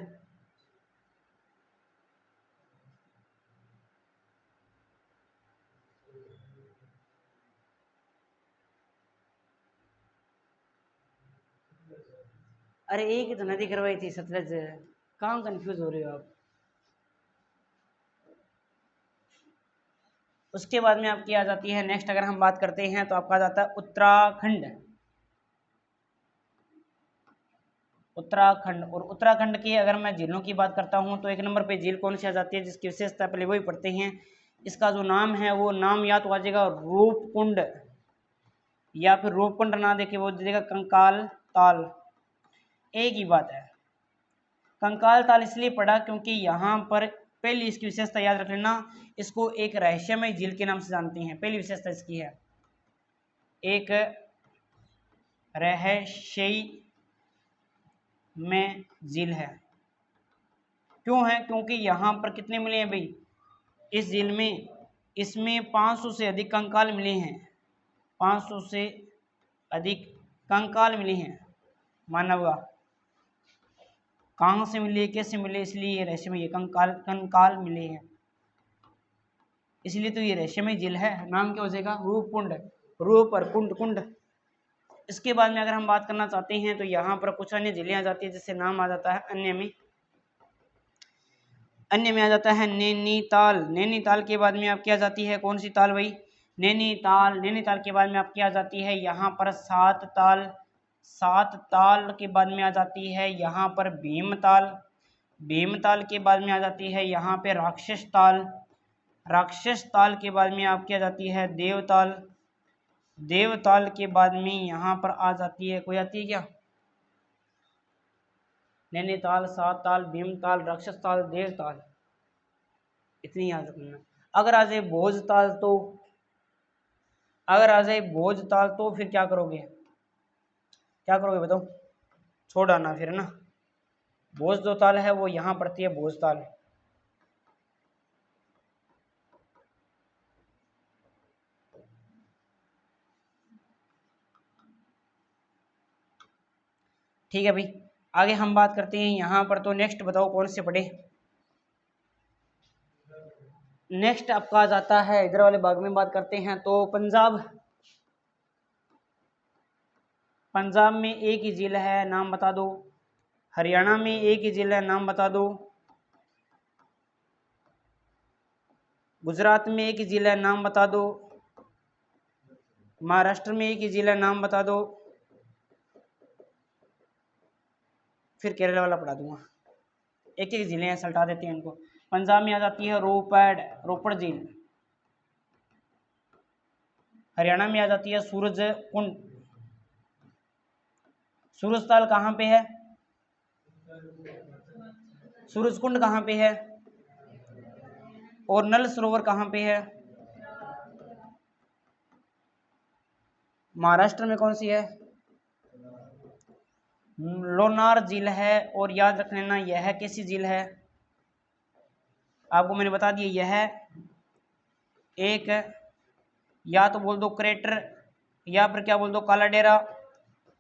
अरे एक ही तो नदी करवाई थी, सतलज। कहाँ कंफ्यूज हो रहे हो आप। उसके बाद में आपकी आ जाती है नेक्स्ट, अगर हम बात करते हैं तो आपका आ जाता है उत्तराखंड। उत्तराखंड, और उत्तराखंड की अगर मैं झीलों की बात करता हूं तो एक नंबर पे झील कौन सी आ जाती है, जिसकी विशेषता पहले वही पढ़ते हैं। इसका जो नाम है वो नाम या तो आ जाएगा रूपकुंड, या फिर रूपकुंड ना देके वो दे देगा कंकाल ताल। एक ही बात है, कंकाल ताल इसलिए पढ़ा क्योंकि यहाँ पर पहली इसकी विशेषता याद रख लेना, इसको एक रहस्यमय झील के नाम से जानते हैं। पहली विशेषता इसकी है, एक रहस्यमय में झील है। क्यों है? क्योंकि यहाँ पर कितने मिले हैं भाई इस झील में? इसमें 500 से अधिक कंकाल मिले हैं, 500 से अधिक कंकाल मिले हैं मानव का। कहाँ से मिले, कैसे मिले? इसलिए ये रहस्यमय कंकाल मिले हैं, इसलिए तो ये रहस्यमय झील है। नाम क्या हो जाएगा? रूपकुंड, रूप और कुंड, कुंड। इसके बाद में अगर हम बात करना चाहते हैं तो यहाँ पर कुछ अन्य झीलें आ जाती है, जिससे नाम आ जाता है अन्य में आ जाता है नैनीताल। नैनीताल के बाद में आपकी आ जाती है कौन सी ताल भाई? नैनीताल। नैनीताल के बाद में आपकी आ जाती है यहाँ पर सात ताल। सात ताल के बाद में आ जाती है यहाँ पर भीमताल। भीमताल के बाद में आ जाती है यहाँ पे राक्षस ताल। राक्षस ताल के बाद में आपकी आ जाती है देवताल। देवताल के बाद में यहाँ पर आ जाती है, कोई आती है क्या? नैनीताल, सात ताल, भीमताल, राक्षस ताल, देवताल, इतनी याद रखना। अगर आ जाए भोजताल तो, अगर आ जाए भोजताल तो फिर क्या करोगे? क्या करोगे बताओ? छोड़ आना फिर ना। भोज जो ताल है वो यहाँ पड़ती है, भोजताल। ठीक है भाई, आगे हम बात करते हैं यहाँ पर। तो नेक्स्ट बताओ कौन से पढ़े? नेक्स्ट आपका आ जाता है इधर वाले भाग में बात करते हैं तो पंजाब। पंजाब में एक ही झील है, नाम बता दो। हरियाणा में एक ही झील है, नाम बता दो। गुजरात में एक ही झील है, नाम बता दो। महाराष्ट्र में एक ही झील है, नाम बता दो। फिर केरल वाला पढ़ा दूंगा, एक एक झीलें सल्टा देते हैं इनको। पंजाब में आ जाती है रोपड़ झील। हरियाणा में आ जाती है सूरज कुंड। सूरज ताल कहाँ पे है? सूरज कुंड कहाँ पे है? और नल सरोवर कहाँ पे है? महाराष्ट्र में कौन सी है? लोनार झील है। और याद रख लेना यह कैसी झील है? आपको मैंने बता दिया, यह एक, या तो बोल दो क्रेटर, या फिर क्या बोल दो काला डेरा,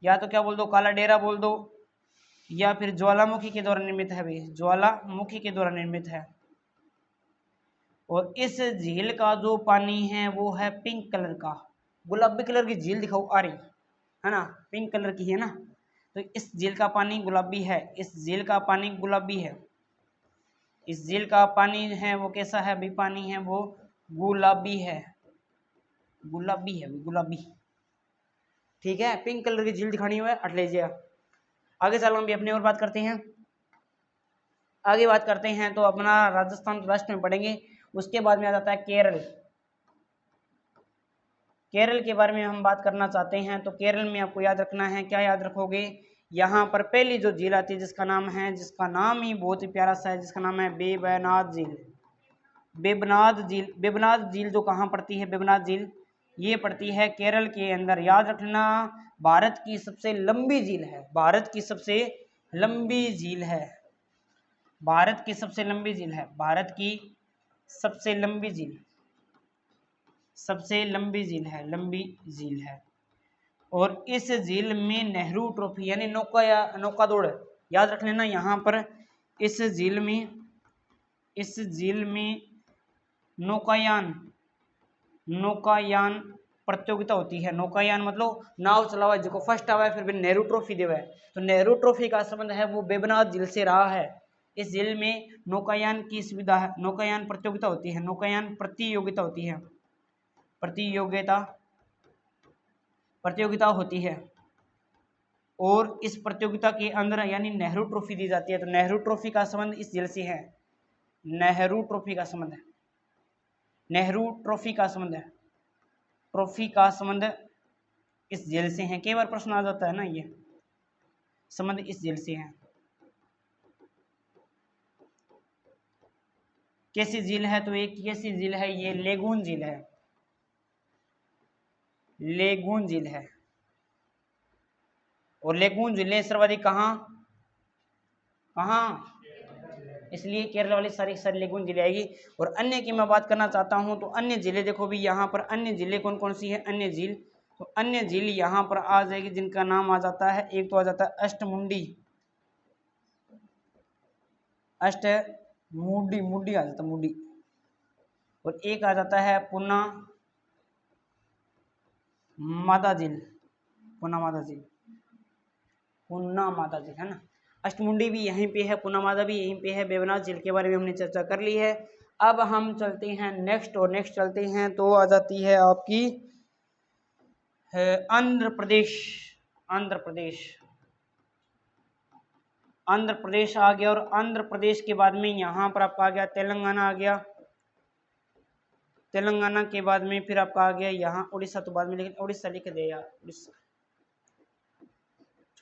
या तो क्या बोल दो काला डेरा बोल दो, या फिर ज्वालामुखी के द्वारा निर्मित है भाई, ज्वालामुखी के द्वारा निर्मित है। और इस झील का जो पानी है वो है पिंक कलर का। गुलाबी कलर की झील दिखाओ आ रही है ना, पिंक कलर की है ना, तो इस झील का पानी गुलाबी है। इस झील का पानी गुलाबी है। इस झील का पानी है वो कैसा है भाई? पानी है वो गुलाबी है, गुलाबी है, गुलाबी। ठीक है, पिंक कलर की झील दिखानी हुआ हट लीजिए। आगे चलो हम भी अपनी और बात करते हैं। आगे बात करते हैं तो अपना राजस्थान राष्ट्र में पढ़ेंगे। उसके बाद में आ जाता है केरल। केरल के बारे में हम बात करना चाहते हैं तो केरल में आपको याद रखना है, क्या याद रखोगे? यहाँ पर पहली जो झील आती है जिसका नाम ही बहुत ही प्यारा सा है, जिसका नाम है बेबनाथ झील। बेबनाथ झील, बेबनाथ झील जो कहाँ पड़ती है? बेबनाथ झील ये पड़ती है केरल के अंदर। याद रखना, भारत की सबसे लंबी झील है, भारत की सबसे लंबी झील है, भारत की सबसे लंबी झील है, भारत की सबसे लंबी झील, सबसे लंबी झील है, लंबी झील है। और इस झील में नेहरू ट्रॉफी यानी नौका दौड़ याद रख लेना। यहाँ पर इस झील में नौकायान प्रतियोगिता होती है। नौकायान मतलब नाव चलावा, जिसको फर्स्ट आवा है फिर भी नेहरू ट्रॉफी देवा है। तो नेहरू ट्रॉफी का संबंध है वो बेबनाथ झील से रहा है। इस झील में नौकायान की सुविधा है, नौकायान प्रतियोगिता होती है, नौकायान प्रतियोगिता होती है, प्रतियोगिता होती है। और इस प्रतियोगिता के अंदर यानी नेहरू ट्रॉफी दी जाती है। तो नेहरू ट्रॉफी का संबंध इस झील से है, नेहरू ट्रॉफी का संबंध है, नेहरू ट्रॉफी का संबंध है, ट्रॉफी का संबंध इस झील से है। कई बार प्रश्न आ जाता है ना, ये संबंध इस झील से है। कैसी झील है? तो एक कैसी झील है? ये लेगून झील है, लेगून झील है। और लेगून झीलें सर्वाधिक कहाँ कहाँ, इसलिए केरल वाली सारी सारी लेगून झीलें आएगी। और अन्य की मैं बात करना चाहता हूं तो अन्य झीलें देखो भी यहाँ पर अन्य झीलें कौन कौन सी है अन्य झील, तो अन्य झील यहाँ पर आ जाएगी जिनका नाम आ जाता है, एक तो आ जाता है अष्टमुंडी, अष्टमुंडी मुंडी आ जाता मुंडी, और एक आ जाता है पुना माता झील, पुना माता झील, पुना माता झील है ना। अष्टमुंडी भी यहीं पे है, पुना माता भी यहीं पे है। वेवनाथ झील के बारे में हमने चर्चा कर ली है। अब हम चलते हैं नेक्स्ट, और नेक्स्ट चलते हैं तो आ जाती है आपकी आंध्र प्रदेश। आंध्र प्रदेश, आंध्र प्रदेश आ गया, और आंध्र प्रदेश के बाद में यहाँ पर आपका आ गया तेलंगाना आ गया, तेलंगाना के बाद में फिर आपका आ गया यहाँ उड़ीसा, तो बाद में लेकिन उड़ीसा लिख दे यार, उड़ीसा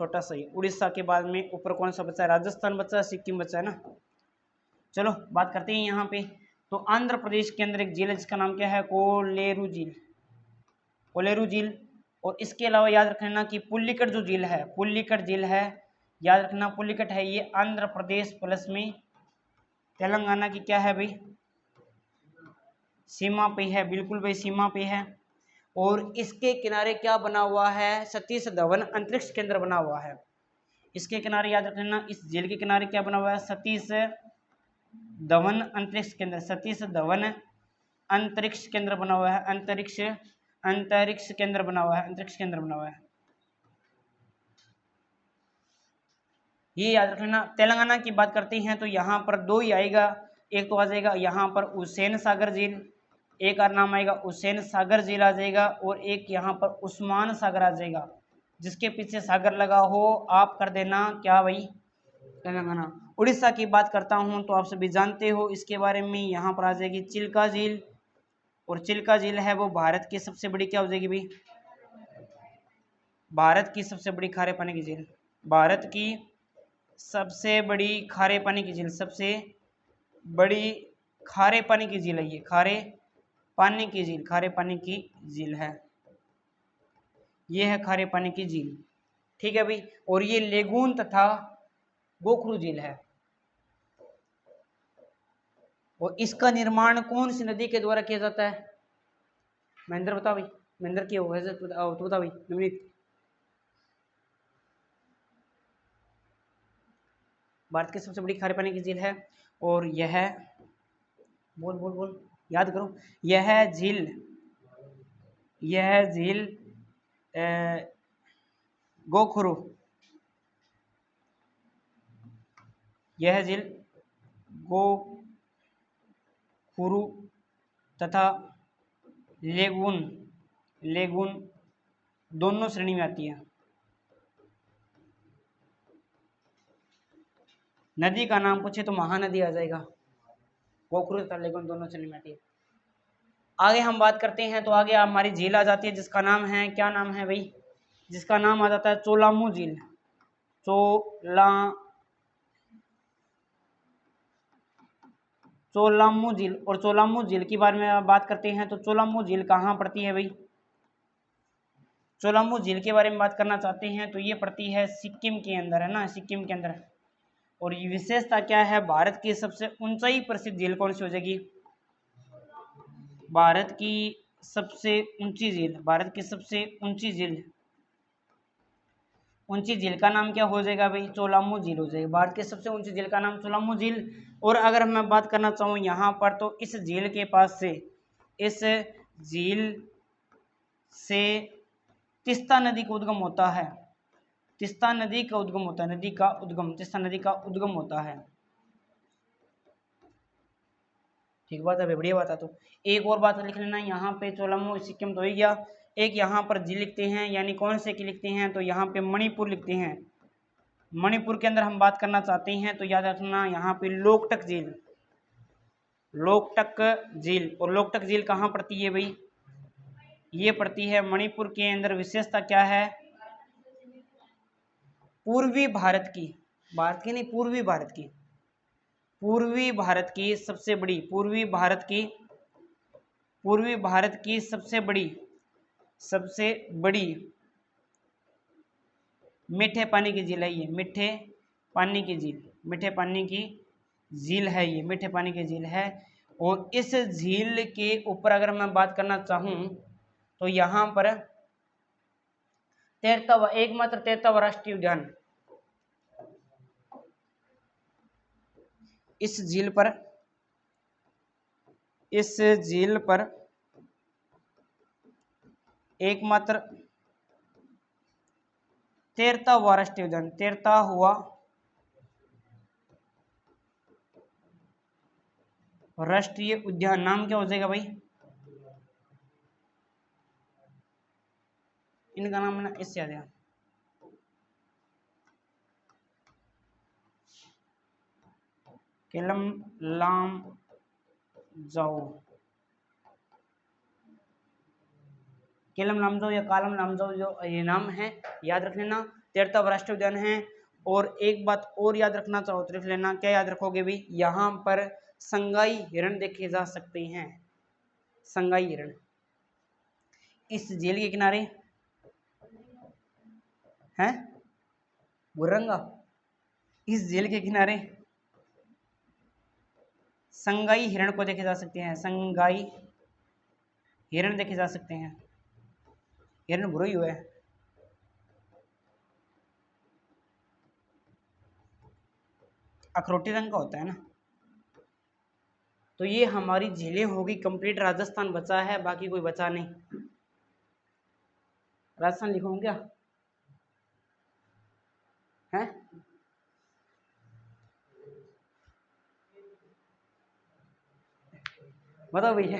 छोटा सा ही। उड़ीसा के बाद में ऊपर कौन सा बचा है, राजस्थान बचा है, सिक्किम बचा है ना। चलो बात करते हैं यहाँ पे, तो आंध्र प्रदेश के अंदर एक झील है जिसका नाम क्या है, कोलेरू झील, कोलेरू झील। और इसके अलावा याद रखना कि पुल्लिकट जो झील है, पुल्लिकट झील है, याद रखना पुल्लिकट है, ये आंध्र प्रदेश प्लस में तेलंगाना की क्या है भाई, सीमा पे है, बिल्कुल भाई सीमा पे है। और इसके किनारे क्या बना हुआ है, सतीश धवन अंतरिक्ष केंद्र बना हुआ है। इसके किनारे याद रखना, इस झील के किनारे क्या बना हुआ है, सतीश धवन अंतरिक्ष केंद्र, सतीश धवन अंतरिक्ष केंद्र बना हुआ है, अंतरिक्ष केंद्र बना हुआ है, अंतरिक्ष केंद्र बना हुआ है, ये याद रखना। तेलंगाना की बात करते हैं तो यहाँ पर दो ही आएगा, एक तो आ जाएगा यहाँ पर हुसैन सागर झील, एक और नाम आएगा हुसैन सागर झील आ जाएगा, और एक यहाँ पर उस्मान सागर आ जाएगा। जिसके पीछे सागर लगा हो आप कर देना क्या भाई, तेलंगाना। उड़ीसा की बात करता हूँ तो आप सभी जानते हो इसके बारे में, यहाँ पर आ जाएगी चिल्का झील, और चिल्का झील है वो भारत की सबसे बड़ी क्या हो जाएगी भाई, भारत की सबसे बड़ी खारे पानी की झील, भारत की सबसे बड़ी खारे पानी की झील, सबसे बड़ी खारे पानी की झील है ये, खारे पानी की झील, खारे पानी की झील है, ये है खारे पानी की झील, ठीक है भाई। और ये लेगून तथा गोखरू झील है, और इसका निर्माण कौन सी नदी के द्वारा किया जाता है, महेंद्र बता भाई, महेंद्र की हो तो बता भाई नवनीत। भारत की सबसे बड़ी खारे पानी की झील है, और यह बोल बोल बोल याद करो, यह झील गोखरू, यह झील गोखरू तथा लेगून दोनों श्रेणी में आती है। नदी का नाम पूछे तो महानदी आ जाएगा, गोखरू तथा लेगून दोनों श्रेणी में आती है। आगे हम बात करते हैं तो आगे हमारी झील आ जाती है जिसका नाम है, क्या नाम है भाई, जिसका नाम आ जाता है चोलामू झील, चोलामू झील। और चोलामू झील के बारे में बात करते हैं तो चोलामू झील कहाँ पड़ती है भाई, चोलामू झील के बारे में बात करना चाहते हैं तो ये पड़ती है सिक्किम के अंदर है ना, सिक्किम के अंदर। और ये विशेषता क्या है, भारत की सबसे ऊंचाई प्रसिद्ध झील कौन सी हो जाएगी, भारत की सबसे ऊंची झील, भारत की सबसे ऊंची झील, ऊंची झील का नाम क्या हो जाएगा भाई, चोलामू झील हो जाएगी, भारत की सबसे ऊंची झील का नाम चोलामू झील। और अगर मैं बात करना चाहूँ यहाँ पर तो इस झील के पास से, इस झील से तीस्ता नदी का उद्गम होता है, तीस्ता नदी का उद्गम होता है, नदी का उद्गम, तीस्ता नदी का उद्गम होता है, ठीक बात है, बढ़िया बात है। तो एक और बात लिख लेना यहाँ पे, चोलामू सिक्किम तो हो गया, एक यहाँ पर झील लिखते हैं, यानी कौन से की लिखते हैं तो यहाँ पे मणिपुर लिखते हैं। मणिपुर के अंदर हम बात करना चाहते हैं तो याद रखना यहाँ पे लोकटक झील, लोकटक झील। और लोकटक झील कहाँ पड़ती है भाई, ये पड़ती है मणिपुर के अंदर। विशेषता क्या है, पूर्वी भारत की, भारत की नहीं पूर्वी भारत की, पूर्वी भारत की सबसे बड़ी, पूर्वी भारत की सबसे बड़ी मीठे पानी की झील है ये, मीठे पानी की झील, मीठे पानी की झील है ये, मीठे पानी की झील है। और इस झील के ऊपर अगर मैं बात करना चाहूं तो यहाँ पर एकमात्र तैरता राष्ट्रीय उद्यान, इस झील पर एकमात्र तैरता हुआ राष्ट्रीय उद्यान, तैरता हुआ राष्ट्रीय उद्यान, नाम क्या हो जाएगा भाई? इनका नाम ना इससे आ जाएगा, केलम लामजाओ, केलम लामजाओ या कालम लामजाओ जो ये नाम है, याद रख लेना। तैरता हुआ राष्ट्रीय उद्यान है। और एक बात और याद रखना चाहो तो लिख लेना, क्या याद रखोगे भी? यहाँ पर संगाई हिरण देखे जा सकते हैं, संगाई हिरण इस झील के किनारे हैं, बुरंगा, इस झील के किनारे संगाई हिरण को देखे जा सकते हैं, संगाई हिरण देखे जा सकते हैं। हिरण बुरा ही हुआ है, अखरोटी रंग का होता है ना। तो ये हमारी झीलें होगी कंप्लीट, राजस्थान बचा है, बाकी कोई बचा नहीं। राजस्थान लिखूं क्या है? बताओ भैया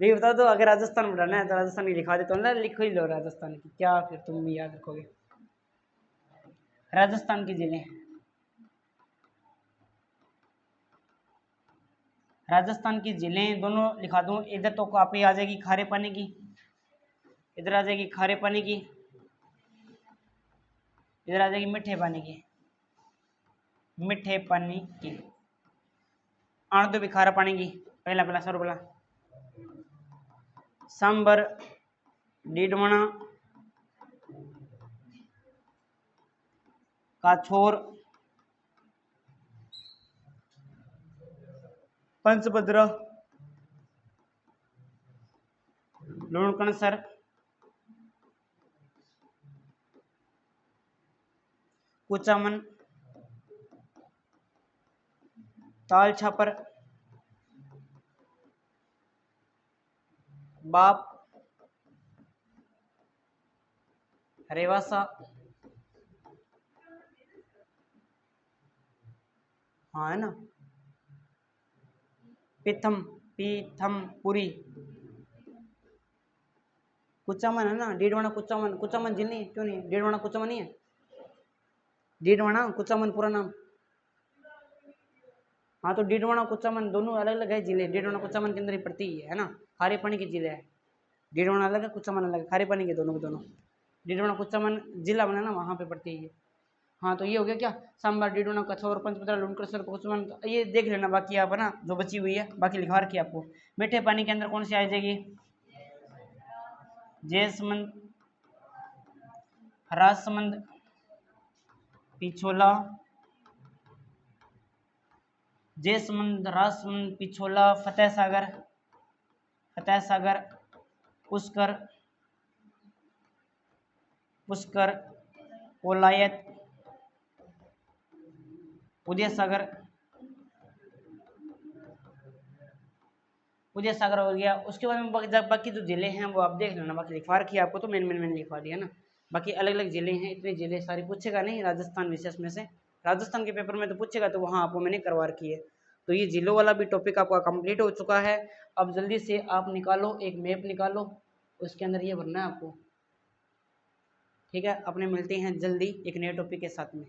ये बता दो, अगर राजस्थान बढ़ाना है तो राजस्थान की लिखा देता हूँ ना, लिखो ही लो राजस्थान की, क्या फिर तुम भी याद रखोगे राजस्थान की जिले। राजस्थान की जिलें दोनों लिखा दूं, इधर तो काफी आ जाएगी खारे पानी की, इधर आ जाएगी खारे पानी की, इधर आ जाएगी मीठे पानी की, मीठे पानी की। आण दो भी खारा पानी की, पहला पहला सर बोला सांबर, डीडवाना, काछोर, पंचभद्र, लूणकणसर, कुचामन, ताल छापर, बाप, रेवासा, हाँ है ना, पीथमपुरी, कुचामन है ना, डीडवाना कुचामन, कुचामन जिले नहीं, क्यों नहीं डीडवाना कुचामन नहीं है, डीडवाना कुचामन पूरा नाम। हाँ तो डीडवाना कुचामन दोनों अलग अलग है जिले, डीडवाना कुचामन के अंदर ही पड़ती है ना, खारे पानी के जिले है। डीडवाना अलग है, कुचामन अलग है, खारे पानी के दोनों के दोनों। डीडवाना कुचामन जिला बना ना, वहाँ पे पड़ती है। हाँ तो ये हो गया क्या, सांबर, डीडवाना, कछोर, पंचभद्र, लूणकरणसर, कुचामन, ये देख लेना बाकी आप है ना, जो बची हुई है बाकी लिखवा रखी है आपको। मीठे पानी के अंदर कौन सी आ जाएगी? जैसमंद, राजसमंद, पिछोला, जैसमंद, राजसमंद, पिछोला, फतेह सागर, पुष्कर, पुष्कर, कोलायत, उदय सागर, उदय सागर हो गया। उसके बाद में बाकी जो जिले हैं वो आप देख लेना, बाकी लिखवा रखी है आपको, तो मैंने लिखवा दिया ना। बाकी अलग अलग जिले हैं, इतने जिले सारे पूछेगा नहीं राजस्थान विशेष में से, राजस्थान के पेपर में तो पूछेगा, तो वहाँ आपको मैंने करवा रखी है। तो ये जिलों वाला भी टॉपिक आपका कंप्लीट हो चुका है। अब जल्दी से आप निकालो, एक मैप निकालो, उसके अंदर ये भरना है आपको, ठीक है। अपने मिलते हैं जल्दी एक नए टॉपिक के साथ में।